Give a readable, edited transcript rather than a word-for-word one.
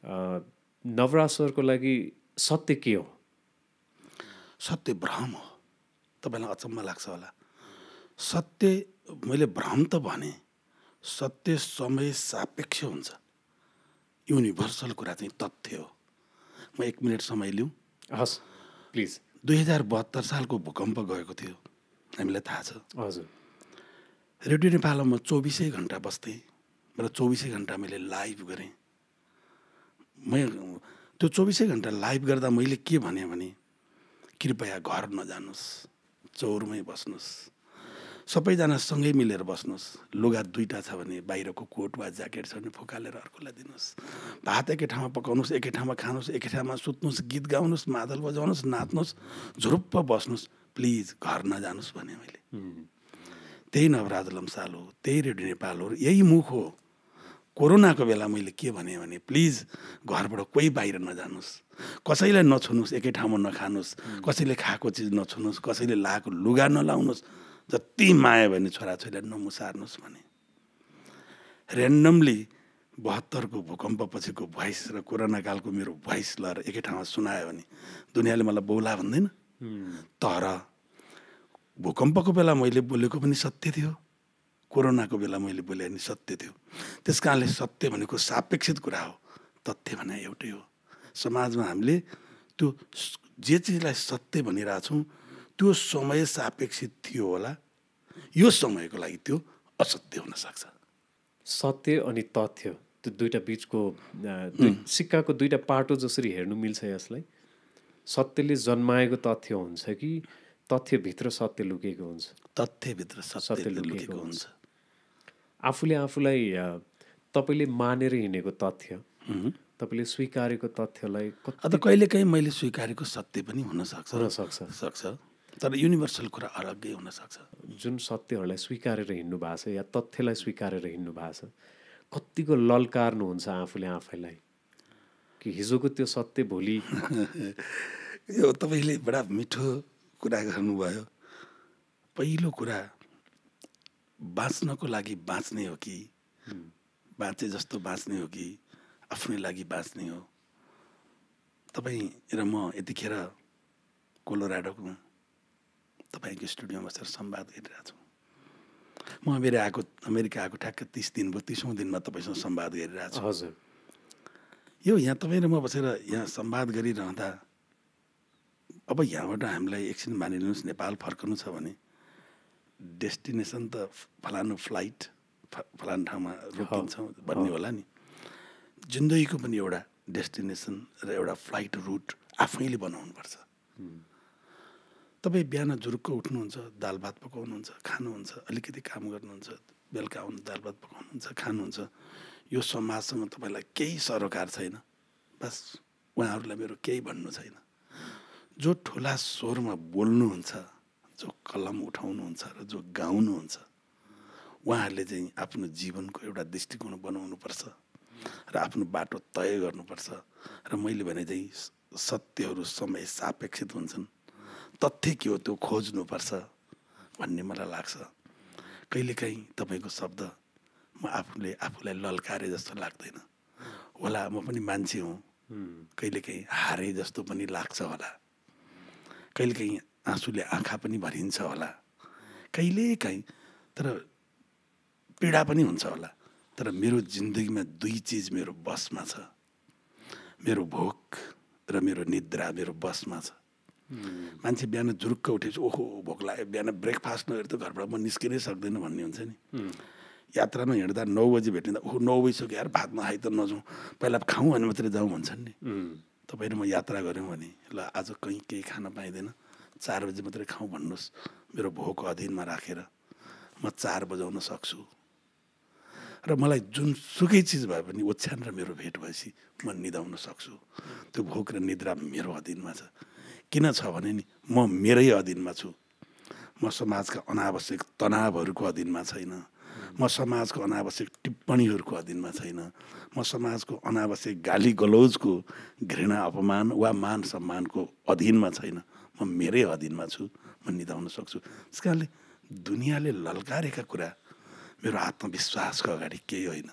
नवराज सरको लागि सत्य के हो? सत्य भ्रम हो। तपाईँलाई अचम्म लाग्छ होला। सत्य मैले भ्रम त भने, सत्य समय सापेक्ष हुन्छ। युनिभर्सल कुरा चाहिँ तथ्य हो। म 1 मिनट समय लिउँ। हस् प्लिज। 2072 सालको भूकम्प गएको थियो, हामीलाई थाहा छ। हजुर। रेडियो नेपालमा म 24 घन्टा बस्थेँ र 24 घन्टा मैले लाइभ गरेँ। त्यो 24 घन्टा लाइभ गर्दा मैले के भने कृपया घर नजानुहोस्, चौरमै बस्नुहोस्, सबैजना सँगै मिलेर बस्नुहोस्। लुगा 2टा छ भने बाहिरको कोट वा ज्याकेट छ भने फुकालेर अर्कोलाई दिनुहोस्। भात एकै ठाउँमा पकाउनुहोस्, एकै ठाउँमा खानुहोस्, एकै ठाउँमा सुत्नुहोस्, गीत गाउनुहोस्, मादल बजाउनुहोस्, नाच्नुहोस्, झुरुप्प बस्नुहोस्, प्लिज घर नजानुहोस् भने मैले। त्यही नवराज लम्साल हो, त्यही रेडियो नेपाल हो, यही मुख हो। कोरोनाको बेला मैले के भने प्लिज घरबाट कोही बाहिर नजानुहोस्, कसैलाई नछुनुहोस्, एकै ठाउँमा नखानुहोस्, कसैले खाएको चिज नछुनुहोस्, कसैले लाएको लुगा नलाउनुहोस्, जति माया भने छोराछोरीलाई नमुसार्नुहोस् भने। ऱ्यान्डमली 72 को भूकम्प पछिको भोइस र कोरोना कालको मेरो भोइस लएर एकै ठाउँमा सुनायो भने दुनियाँले मलाई बौला भन्दैन। तर भूकम्पको बेला मैले बोलेको पनि सत्य थियो, कोरोनाको बेला मैले बोले पनि सत्य थियो। त्यस कारणले सत्य भनेको सापेक्षित कुरा हो, तथ्य भने एउटै हो। समाजमा हामीले त्यो जे चिजलाई सत्य भनिरहेछौँ त्यो समय सापेक्षित थियो होला, यो समयको लागि त्यो असत्य हुन सक्छ। सत्य अनि तथ्य, त्यो दुईटा बिचको सिक्काको दुईटा पाटो जसरी हेर्नु मिल्छ यसलाई? सत्यले जन्माएको तथ्य हुन्छ कि तथ्यभित्र सत्य लुकेको हुन्छ? तथ्यभित्र सत्य लुकेको हुन्छ। आफूले आफूलाई तपाईँले मानेर हिँडेको तथ्य, तपाईँले स्वीकारेको तथ्यलाई कहिलेकाहीँ मैले स्वीकारेको सत्य पनि हुन सक्छ, तर युनिभर्सल कुरा अलग्गै हुन सक्छ। जुन सत्यहरूलाई स्वीकारेर हिँड्नु भएको छ या तथ्यलाई स्वीकारेर हिँड्नु भएको छ, कतिको ललकार्नुहुन्छ आफूले आफैलाई कि हिजोको त्यो सत्य भोलि? यो तपाईँले बडा मिठो कुरा गर्नुभयो। पहिलो कुरा, बाँच्नको लागि बाँच्ने हो कि बाँचे जस्तो बाँच्ने हो कि आफ्नै लागि बाँच्ने हो? तपाईँ र म यतिखेर कोलोराडोमा तपाईँको स्टुडियोमा बसेर संवाद गरिरहेको छु। म अमेरिका आएको ठ्याक्क 30 दिन भयो, 30औं दिनमा तपाईँसँग संवाद गरिरहेको छु। हजुर। यो यहाँ तपाईँ र म बसेर यहाँ संवाद गरिरहँदा अब यहाँबाट हामीलाई एकछिन मानिलिनुहोस् नेपाल फर्कनु छ भने डेस्टिनेसन त फलानु फ्लाइट फलानु ठाउँमा रोकिन्छौँ भन्ने होला नि। जिन्दगीको पनि एउटा डेस्टिनेसन र एउटा फ्लाइट रुट आफैले बनाउनुपर्छ। तपाईँ बिहान जुरुक्क उठ्नुहुन्छ, दाल भात पकाउनुहुन्छ, खानुहुन्छ, अलिकति काम गर्नुहुन्छ, बेलुका आउनु दाल भात पकाउनुहुन्छ, खानुहुन्छ। यो समाजसँग तपाईँलाई केही सरोकार छैन। बस उहाँहरूलाई मेरो केही भन्नु छैन। जो ठुला स्वरमा बोल्नुहुन्छ, जो कलम उठाउनुहुन्छ र जो गाउनुहुन्छ, उहाँहरूले चाहिँ आफ्नो जीवनको एउटा दृष्टिकोण बनाउनुपर्छ र आफ्नो बाटो तय गर्नुपर्छ। र मैले भने चाहिँ सत्यहरू समय सापेक्षित हुन्छन्, तथ्य के हो त्यो खोज्नुपर्छ भन्ने मलाई लाग्छ। कहिलेकाहीँ तपाईँको शब्द म आफूलाई ललकारे जस्तो लाग्दैन होला। म पनि मान्छे हुँ, कहिलेकाहीँ हारे जस्तो पनि लाग्छ होला, कहिलेकाहीँ आँसुले आँखा पनि भरिन्छ होला, कहिलेकाहीँ तर पीडा पनि हुन्छ होला। तर मेरो जिन्दगीमा 2 चिज मेरो बसमा छ, मेरो भोक र मेरो निद्रा मेरो बसमा छ। मान्छे बिहान जुरुक्क उठेपछि ओहो भोक लाग्यो, बिहान ब्रेकफास्ट नगरी त घरबाट म निस्किनै सक्दैन भन्ने हुन्छ नि। यात्रामा हिँड्दा 9 बजी भेटिँदा ओहो 9 बजिसक्यो यार, भात नखाइ त नजाउँ, पहिला खाउँ भने मात्रै जाउँ भन्छन् नि। तपाईँ र म यात्रा गऱ्यौँ भने ल आज कहीँ केही खान पाइँदैन, 4 बजी मात्रै खाउँ भन्नुहोस्, मेरो भोक अधीनमा राखेर म 4 बजाउन सक्छु। र मलाई जुन सुकै चिज भए पनि ओछ्यान र मेरो भेट भएपछि म निदाउन सक्छु। त्यो भोक र निद्रा मेरो अधीनमा छ। किन छ भने नि म मेरै अधीनमा छु। म समाजका अनावश्यक तनावहरूको अधीनमा छैन, म समाजको अनावश्यक टिप्पणीहरूको अधीनमा छैन, म समाजको अनावश्यक गाली गलौजको घृणा अपमान वा मान सम्मानको अधीनमा छैन। म मेरै अधीनमा छु, म निदाउन सक्छु। त्यस कारणले दुनियाँले ललकारेका कुरा मेरो आत्मविश्वासको अगाडि केही होइन।